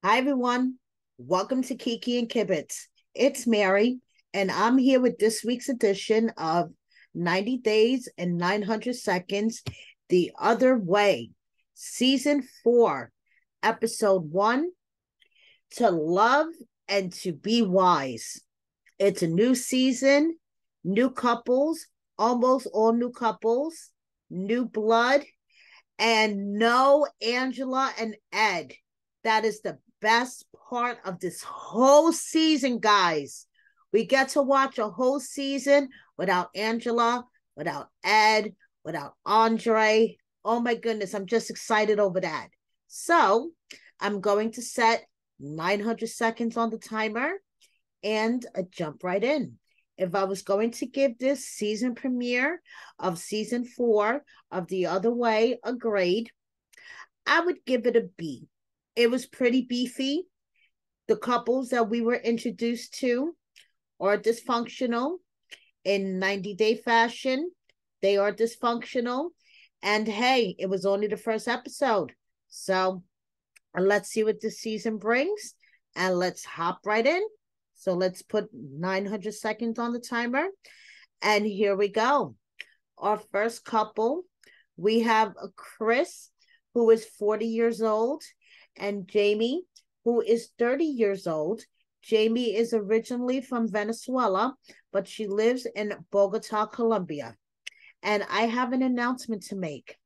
Hi, everyone. Welcome to Kiki and Kibitz. It's Mary, and I'm here with this week's edition of 90 Days and 900 Seconds The Other Way, Season 4, Episode 1, To Love and to Be Wise. It's a new season, new couples, almost all new couples, new blood, and no Angela and Ed. That is the best part of this whole season, guys. We get to watch a whole season without Angela, without Ed, without Andre. Oh my goodness, I'm just excited over that. So I'm going to set 900 seconds on the timer and jump right in. If I was going to give this season premiere of season 4 of The Other Way a grade, I would give it a B. It was pretty beefy. The couples that we were introduced to are dysfunctional in 90-day fashion. They are dysfunctional. And hey, it was only the first episode. So let's see what this season brings. And let's hop right in. So let's put 900 seconds on the timer. And here we go. Our first couple, we have Chris, who is 40 years old, and Jamie, who is 30 years old. Jamie is originally from Venezuela, but she lives in Bogota, Colombia. And I have an announcement to make.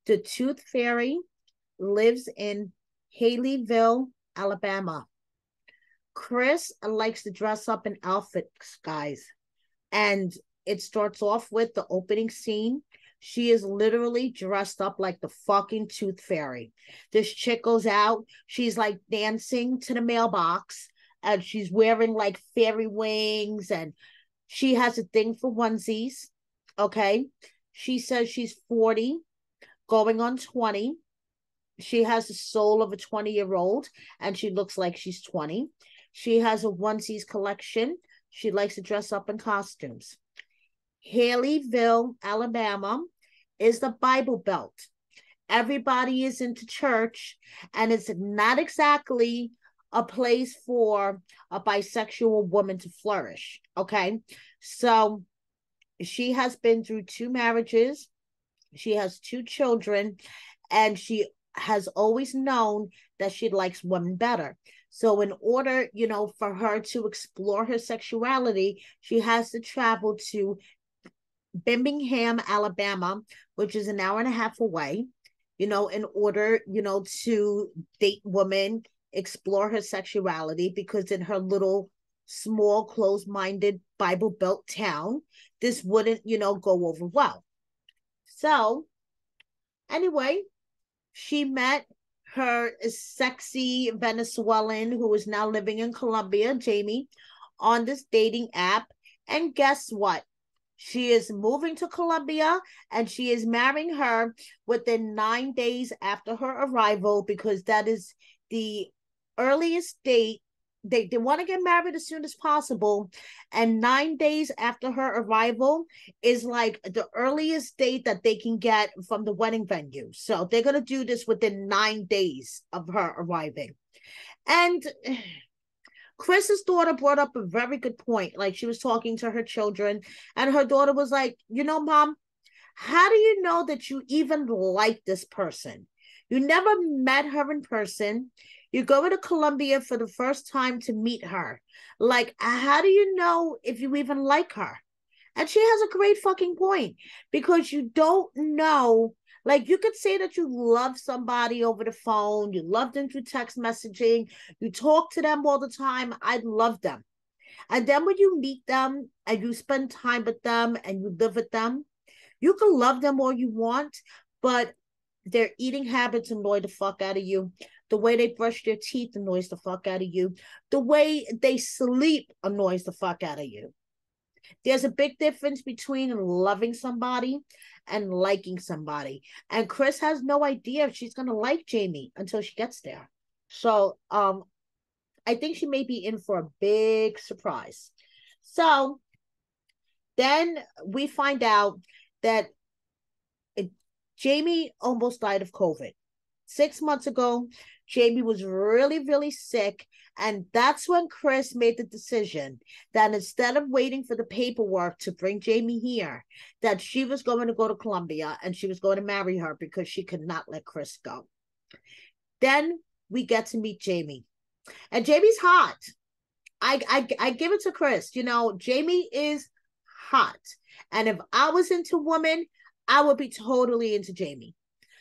The Tooth Fairy lives in Haleyville, Alabama. Chris likes to dress up in outfits, guys. And it starts off with the opening scene. She is literally dressed up like the fucking Tooth Fairy. This chick goes out. She's like dancing to the mailbox and she's wearing like fairy wings and she has a thing for onesies. Okay. She says she's 40, going on 20. She has the soul of a 20-year-old and she looks like she's 20. She has a onesies collection. She likes to dress up in costumes. Haleyville, Alabama is the Bible Belt. Everybody is into church, and it's not exactly a place for a bisexual woman to flourish. Okay. So she has been through 2 marriages, she has 2 children, and she has always known that she likes women better. So in order, for her to explore her sexuality, she has to travel to Birmingham, Alabama, which is an hour and a half away, in order, to date women, explore her sexuality, because in her little small, closed-minded Bible Belt town, this wouldn't, go over well. So anyway, she met her sexy Venezuelan who is now living in Colombia, Jamie, on this dating app. And guess what? She is moving to Colombia and she is marrying her within 9 days after her arrival, because that is the earliest date. They want to get married as soon as possible. And 9 days after her arrival is like the earliest date that they can get from the wedding venue. So they're going to do this within 9 days of her arriving. And Chris's daughter brought up a very good point. Like, she was talking to her children, and her daughter was like, Mom, how do you know that you even like this person? You never met her in person. You're going to Colombia for the first time to meet her. Like, how do you know if you even like her? And she has a great fucking point, because you don't know. Like, you could say that you love somebody over the phone, you love them through text messaging, you talk to them all the time. I love them. And then when you meet them and you spend time with them and you live with them, you can love them all you want, but their eating habits annoy the fuck out of you. The way they brush their teeth annoys the fuck out of you. The way they sleep annoys the fuck out of you. There's a big difference between loving somebody and liking somebody. And Chris has no idea if she's going to like Jamie until she gets there. So I think she may be in for a big surprise. So then we find out that Jamie almost died of COVID. 6 months ago, Jamie was really, really sick. And that's when Chris made the decision that instead of waiting for the paperwork to bring Jamie here, that she was going to go to Colombia and she was going to marry her because she could not let Chris go. Then we get to meet Jamie. And Jamie's hot. I give it to Chris. You know, Jamie is hot. And if I was into women, I would be totally into Jamie.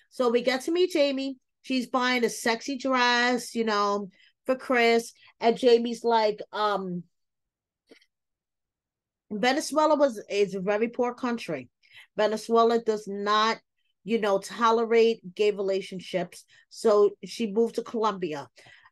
So we get to meet Jamie. She's buying a sexy dress, you know, for Chris. And Jamie's like, Venezuela is a very poor country. Venezuela does not, you know, tolerate gay relationships. So she moved to Colombia.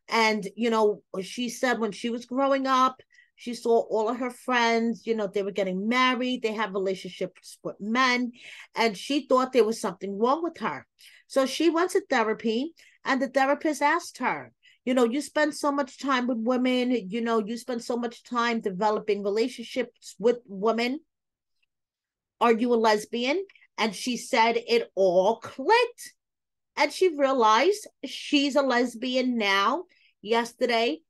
And, you know, she said when she was growing up, she saw all of her friends, you know, they were getting married, they have relationships with men, and she thought there was something wrong with her. So she went to therapy, and the therapist asked her, you know, you spend so much time with women, you know, you spend so much time developing relationships with women. Are you a lesbian? And she said it all clicked. And she realized she's a lesbian now, yesterday,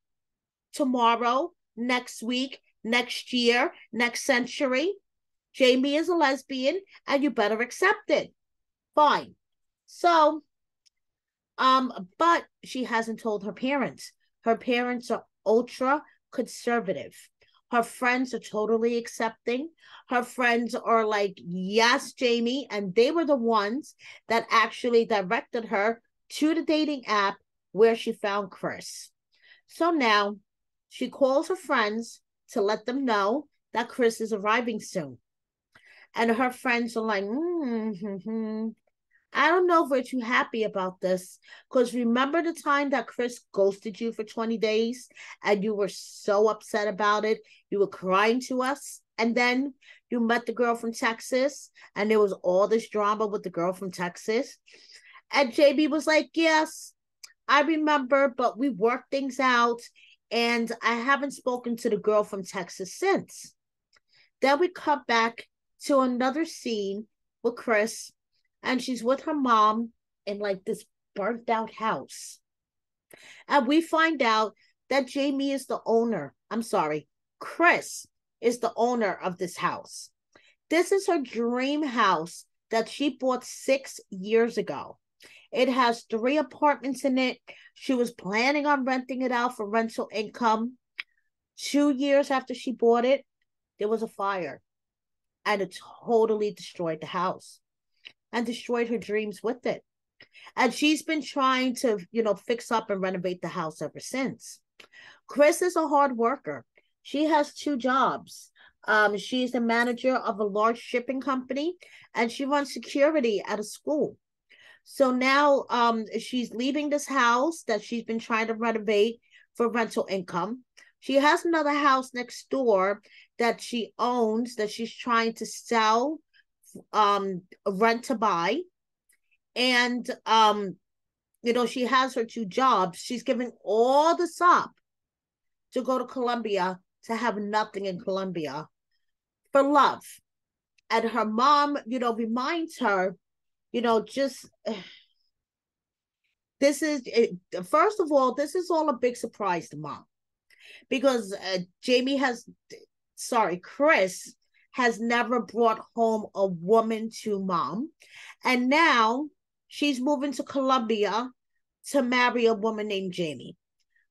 tomorrow, next week, next year, next century. Jamie is a lesbian, and you better accept it. Fine. So, but she hasn't told her parents. Her parents are ultra conservative. Her friends are totally accepting. Her friends are like, yes, Jamie. And they were the ones that actually directed her to the dating app where she found Chris. So now she calls her friends to let them know that Chris is arriving soon. And her friends are like, I don't know if we're too happy about this. Because remember the time that Chris ghosted you for 20 days and you were so upset about it? You were crying to us. And then you met the girl from Texas and there was all this drama with the girl from Texas. And JB was like, yes, I remember, but we worked things out. And I haven't spoken to the girl from Texas since. Then we cut back to another scene with Chris, and she's with her mom in like this burnt out house. And we find out that Jamie is the owner. I'm sorry, Chris is the owner of this house. This is her dream house that she bought 6 years ago. It has 3 apartments in it. She was planning on renting it out for rental income. 2 years after she bought it, there was a fire and it totally destroyed the house and destroyed her dreams with it. And she's been trying to, you know, fix up and renovate the house ever since. Chris is a hard worker. She has 2 jobs. She's the manager of a large shipping company and she runs security at a school. So now she's leaving this house that she's been trying to renovate for rental income. She has another house next door that she owns that she's trying to sell, rent to buy. And you know, she has her 2 jobs. She's giving all this up to go to Colombia to have nothing in Colombia for love. And her mom, you know, reminds her, you know, just this is first of all, this is all a big surprise to mom because Chris has never brought home a woman to mom. And now she's moving to Colombia to marry a woman named Jamie.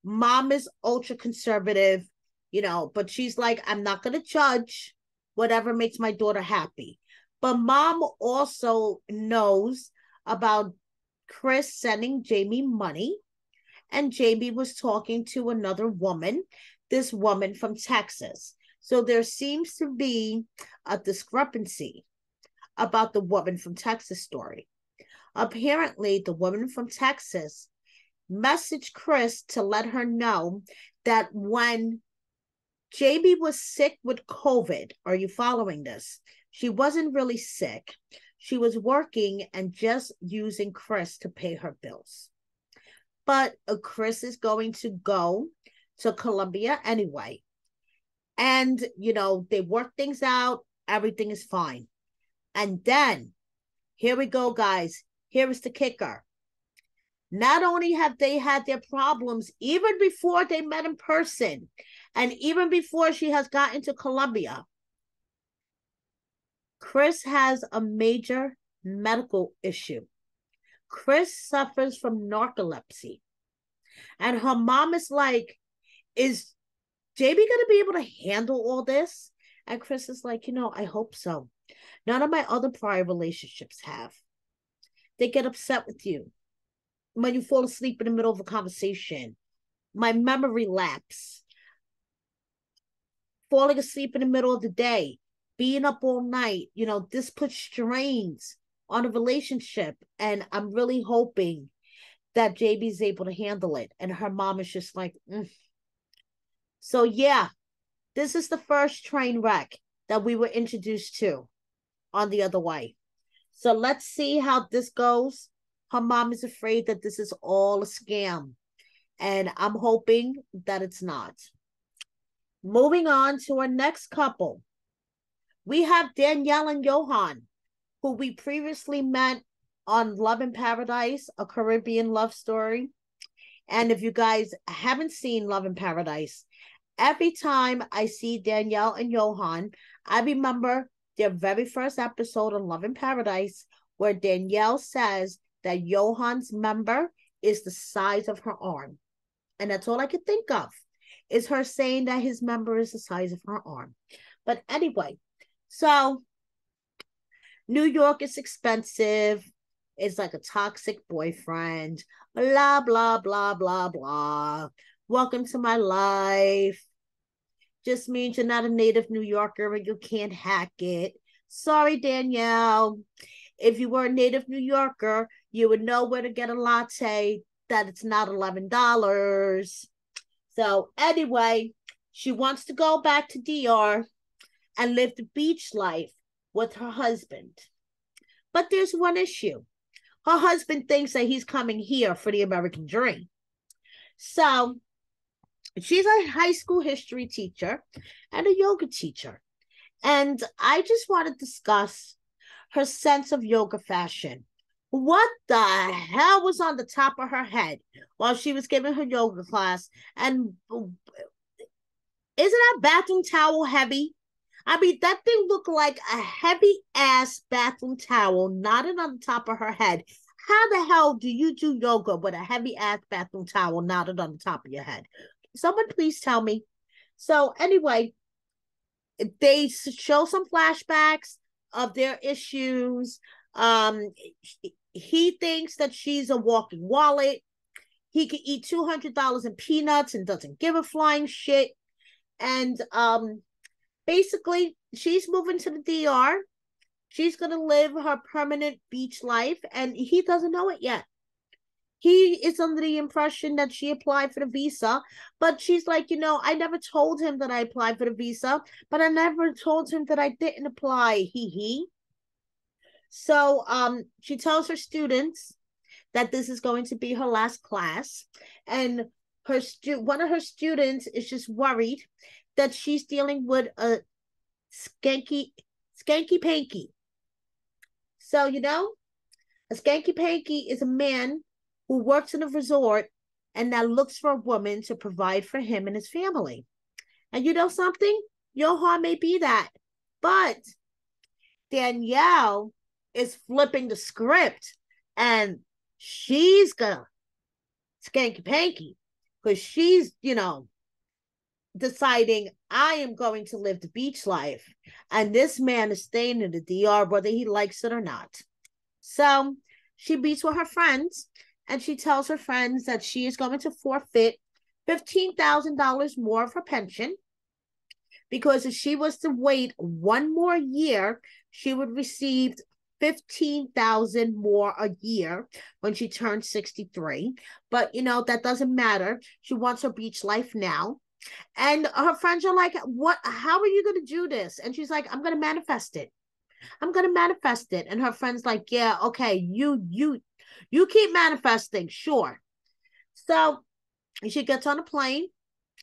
Mom is ultra conservative, you know, but she's like, I'm not going to judge whatever makes my daughter happy. But mom also knows about Chris sending Jamie money, and Jamie was talking to another woman, this woman from Texas. So there seems to be a discrepancy about the woman from Texas story. Apparently, the woman from Texas messaged Chris to let her know that when Jamie was sick with COVID, are you following this? She wasn't really sick. She was working and just using Chris to pay her bills. But Chris is going to go to Colombia anyway. And, you know, they work things out. Everything is fine. And then, here we go, guys. Here is the kicker. Not only have they had their problems even before they met in person, and even before she has gotten to Colombia, Chris has a major medical issue. Chris suffers from narcolepsy. And her mom is like, is JB going to be able to handle all this? And Chris is like, I hope so. None of my other prior relationships have. They get upset with you when you fall asleep in the middle of a conversation. My memory lapse. Falling asleep in the middle of the day. Being up all night. This puts strains on a relationship. And I'm really hoping that JB is able to handle it. And her mom is just like, So yeah, this is the first train wreck that we were introduced to on The Other Way. So let's see how this goes. Her mom is afraid that this is all a scam. And I'm hoping that it's not. Moving on to our next couple. We have Danielle and Johan, who we previously met on Love in Paradise, a Caribbean love story. And if you guys haven't seen Love in Paradise, every time I see Danielle and Johan, I remember their very first episode on Love in Paradise, where Danielle says that Johan's member is the size of her arm. And that's all I could think of, is her saying that his member is the size of her arm. But anyway, so New York is expensive. It's like a toxic boyfriend. Blah, blah, blah, blah, blah. Welcome to my life. Just means you're not a native New Yorker and you can't hack it. Sorry, Danielle. If you were a native New Yorker, you would know where to get a latte, that it's not $11. So anyway, she wants to go back to DR and live the beach life with her husband. But there's one issue. Her husband thinks that he's coming here for the American dream. So she's a high school history teacher and a yoga teacher. And I just want to discuss her sense of yoga fashion. What the hell was on the top of her head while she was giving her yoga class? And isn't that bathroom towel heavy? I mean, that thing looked like a heavy ass bathroom towel knotted on the top of her head. How the hell do you do yoga with a heavy ass bathroom towel knotted on the top of your head? Someone please tell me. So anyway, they show some flashbacks of their issues. He thinks that she's a walking wallet. He could eat $200 in peanuts and doesn't give a flying shit. And basically, she's moving to the DR. She's going to live her permanent beach life, and he doesn't know it yet. He is under the impression that she applied for the visa, but she's like, I never told him that I applied for the visa, but I never told him that I didn't apply. He. So she tells her students that this is going to be her last class, and one of her students is just worried that she's dealing with a skanky panky. So, a skanky panky is a man who works in a resort and now looks for a woman to provide for him and his family. And you know something? Johan may be that. But Danielle is flipping the script, and she's gonna skanky panky because she's, deciding I am going to live the beach life, and this man is staying in the DR whether he likes it or not. So she meets with her friends, and she tells her friends that she is going to forfeit $15,000 more of her pension, because if she was to wait one more year, she would receive $15,000 more a year when she turns 63. But that doesn't matter. She wants her beach life now. And her friends are like, what? How are you going to do this? And she's like, I'm going to manifest it. I'm going to manifest it. And her friend's like, yeah, okay, you keep manifesting, sure. So she gets on a plane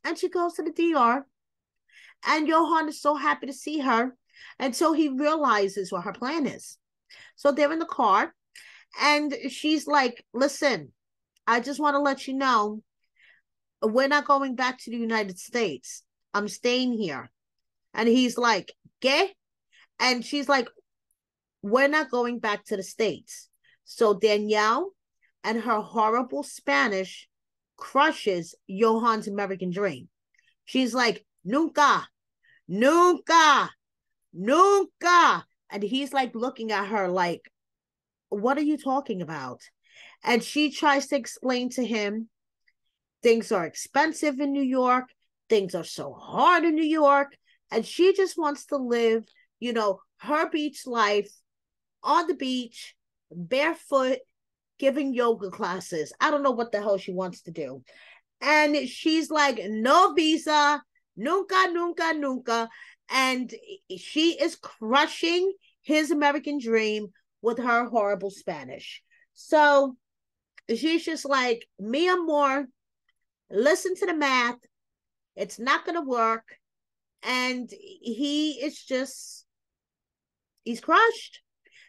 and she goes to the DR. And Johan is so happy to see her until he realizes what her plan is. So they're in the car, and she's like, listen, I just want to let you know, we're not going back to the United States. I'm staying here. And he's like, ¿qué? And she's like, we're not going back to the States. So Danielle and her horrible Spanish crushes Johan's American dream. She's like, nunca, nunca, nunca. And he's like looking at her like, what are you talking about? And she tries to explain to him, things are expensive in New York. Things are so hard in New York. And she just wants to live, her beach life on the beach, barefoot, giving yoga classes. I don't know what the hell she wants to do. And she's like, no visa, nunca, nunca, nunca. And she is crushing his American dream with her horrible Spanish. So she's just like, mi amor, listen to the math. It's not going to work. And he's crushed.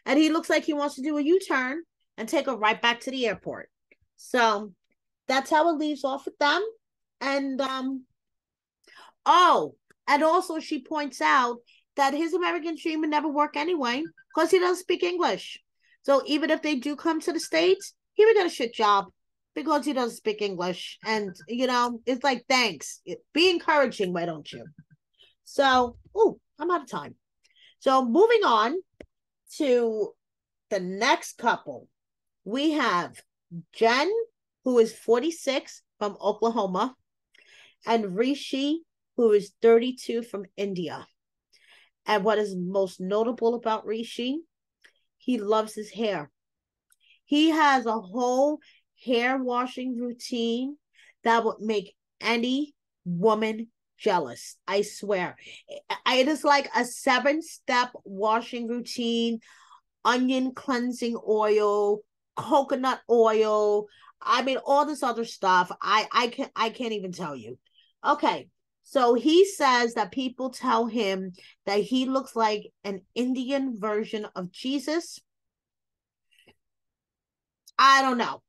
And he looks like he wants to do a U-turn and take her right back to the airport. So that's how it leaves off with them. And and also she points out that his American dream would never work anyway because he doesn't speak English. So even if they do come to the States, he would get a shit job because he doesn't speak English. And, it's like, thanks. Be encouraging, why don't you? So, I'm out of time. So moving on to the next couple, we have Jen, who is 46 from Oklahoma, and Rishi, who is 32 from India. And what is most notable about Rishi, he loves his hair. He has a whole hair washing routine that would make any woman jealous. I swear. It is like a 7-step washing routine, onion cleansing oil, coconut oil. I mean, all this other stuff. I can't even tell you. Okay. So he says that people tell him that he looks like an Indian version of Jesus. I don't know.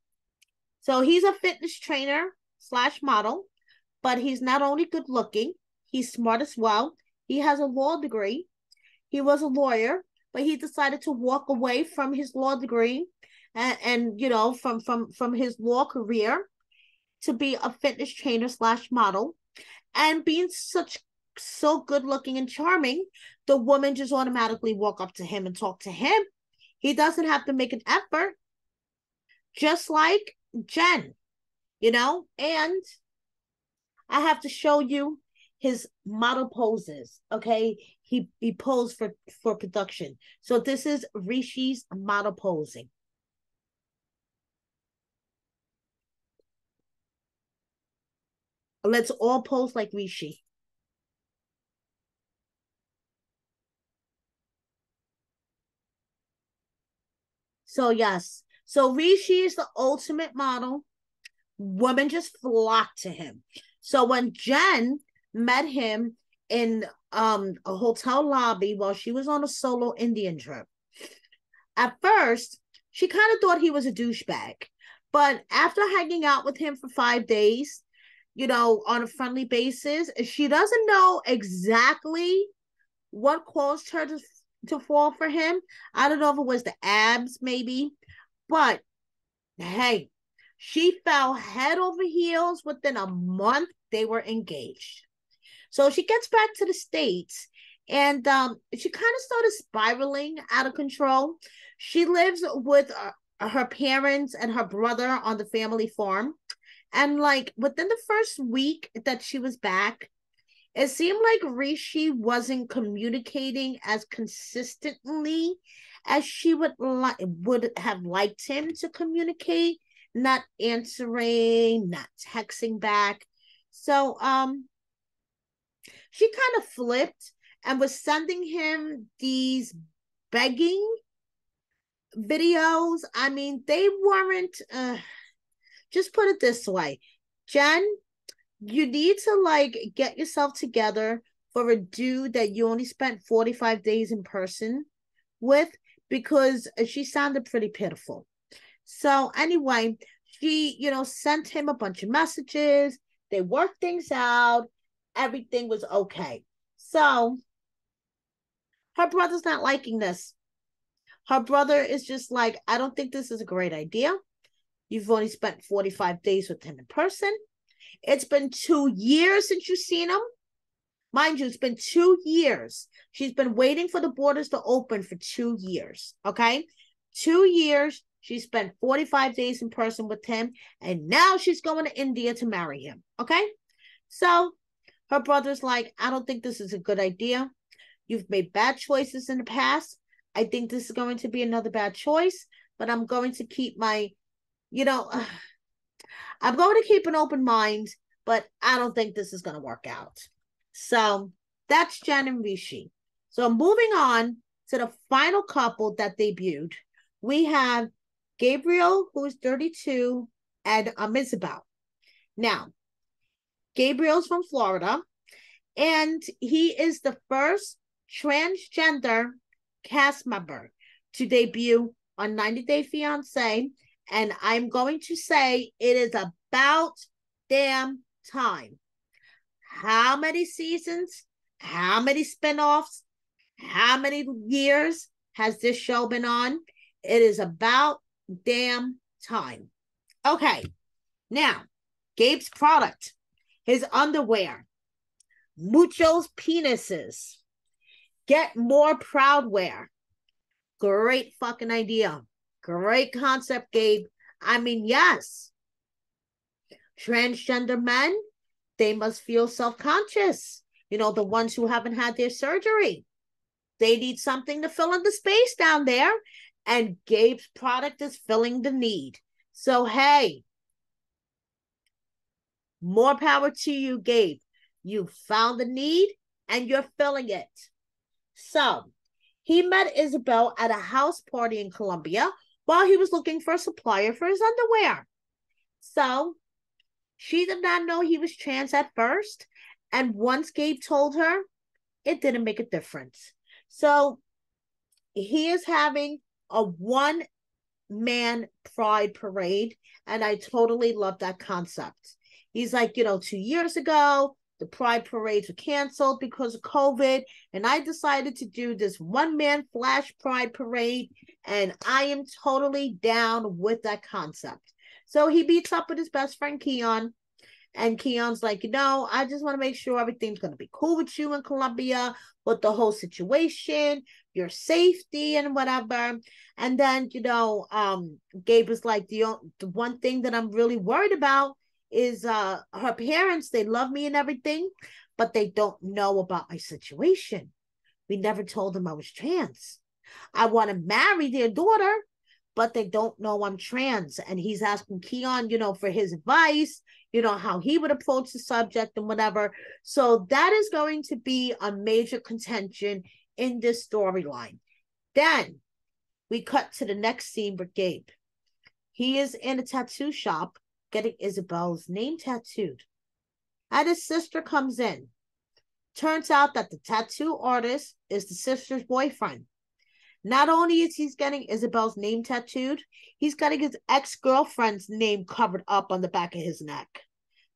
So he's a fitness trainer / model, but he's not only good looking, he's smart as well. He has a law degree. He was a lawyer, but he decided to walk away from his law degree and from his law career to be a fitness trainer / model. And being so good looking and charming, the woman just automatically walk up to him and talk to him. He doesn't have to make an effort, just like Jen, and I have to show you his model poses. Okay. He posed for production. So this is Rishi's model posing. Let's all pose like Rishi. So yes. So Rishi is the ultimate model. Women just flock to him. So when Jen met him in a hotel lobby while she was on a solo Indian trip, at first she kind of thought he was a douchebag, but after hanging out with him for 5 days, on a friendly basis, she doesn't know exactly what caused her to fall for him. I don't know if it was the abs, maybe, but hey, she fell head over heels. Within a month, they were engaged. So she gets back to the States and she kind of started spiraling out of control. She lives with her parents and her brother on the family farm. And like within the first week that she was back, it seemed like Rishi wasn't communicating as consistently as she would have liked him to communicate, not answering, not texting back. So she kind of flipped and was sending him these begging videos. I mean, they weren't just put it this way. Jen, you need to like get yourself together for a dude that you only spent 45 days in person with, because she sounded pretty pitiful. So anyway, She, sent him a bunch of messages. They worked things out. Everything was okay. So her brother's not liking this. Her brother is just like, I don't think this is a great idea. You've only spent 45 days with him in person. It's been 2 years since you've seen him. Mind you, it's been 2 years. She's been waiting for the borders to open for 2 years. Okay? 2 years. She spent 45 days in person with him. And now she's going to India to marry him. Okay? So her brother's like, I don't think this is a good idea. You've made bad choices in the past. I think this is going to be another bad choice. But I'm going to keep my, I'm going to keep an open mind. But I don't think this is going to work out. So that's Jen and Rishi. So moving on to the final couple that debuted, we have Gabriel, who is 32, and Isabel. Now, Gabriel's from Florida, and he is the first transgender cast member to debut on 90 Day Fiancé, and I'm going to say it is about damn time. How many seasons? How many spinoffs? How many years has this show been on? It is about damn time. Okay, now, Gabe's product, his underwear, Mucho's penises, get more proud wear. Great fucking idea. Great concept, Gabe. I mean, yes. Transgender men, they must feel self-conscious. The ones who haven't had their surgery. They need something to fill in the space down there. And Gabe's product is filling the need. So, hey, more power to you, Gabe. You found the need and you're filling it. So, he met Isabel at a house party in Colombia while he was looking for a supplier for his underwear. So, she did not know he was trans at first. And once Gabe told her, it didn't make a difference. So, he is having a one-man pride parade. And I totally love that concept. He's like, 2 years ago, the pride parades were canceled because of COVID. And I decided to do this one-man flash pride parade. And I am totally down with that concept. So he meets up with his best friend, Keon. And Keon's like, I just want to make sure everything's going to be cool with you in Colombia, with the whole situation, your safety and whatever. And then, Gabe is like, the one thing that I'm really worried about is her parents. They love me and everything, but they don't know about my situation. We never told them I was trans. I want to marry their daughter, but they don't know I'm trans. And he's asking Keon, for his advice, how he would approach the subject and whatever. So that is going to be a major contention in this storyline. Then we cut to the next scene with Gabe. He is in a tattoo shop getting Isabel's name tattooed. And his sister comes in. Turns out that the tattoo artist is the sister's boyfriend. Not only is he getting Isabel's name tattooed, he's getting his ex-girlfriend's name covered up on the back of his neck.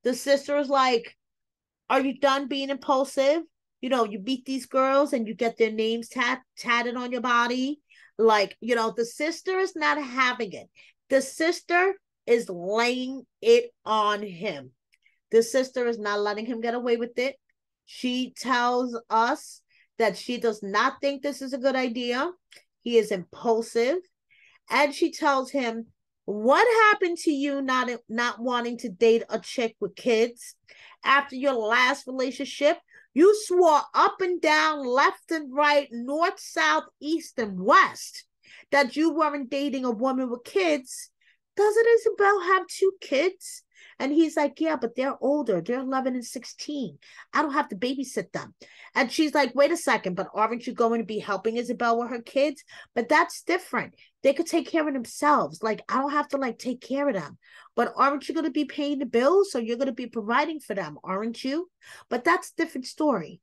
The sister is like, are you done being impulsive? You beat these girls and you get their names tatted on your body. Like, the sister is not having it. The sister is laying it on him. The sister is not letting him get away with it. She tells us that she does not think this is a good idea. He is impulsive. And she tells him, what happened to you not wanting to date a chick with kids? After your last relationship, you swore up and down, left and right, north, south, east, and west that you weren't dating a woman with kids. Doesn't Isabel have 2 kids? And he's like, yeah, but they're older. They're 11 and 16. I don't have to babysit them. And she's like, wait a second, but aren't you going to be helping Isabel with her kids? But that's different. They could take care of themselves. Like, I don't have to take care of them. But aren't you going to be paying the bills? So you're going to be providing for them, aren't you? But that's a different story.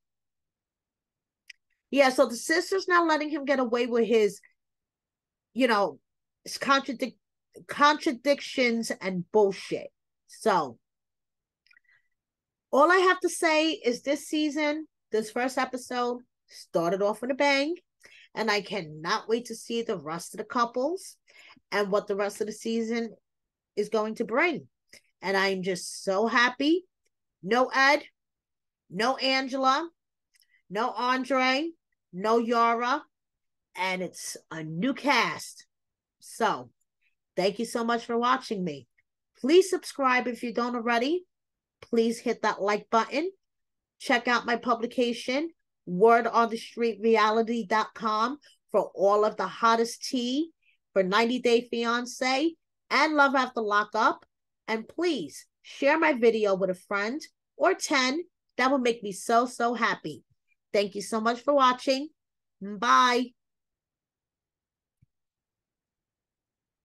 Yeah, so the sister's not letting him get away with his, his contradictions and bullshit. So all I have to say is this season, this first episode started off with a bang, and I cannot wait to see the rest of the couples and what the rest of the season is going to bring. And I'm just so happy. No Ed, no Angela, no Andre, no Yara, and it's a new cast. So thank you so much for watching me. Please subscribe if you don't already. Please hit that like button. Check out my publication, wordonthestreetreality.com, for all of the hottest tea for 90 Day Fiancé and Love After Lockup. And please share my video with a friend or 10. That would make me so, so happy. Thank you so much for watching. Bye.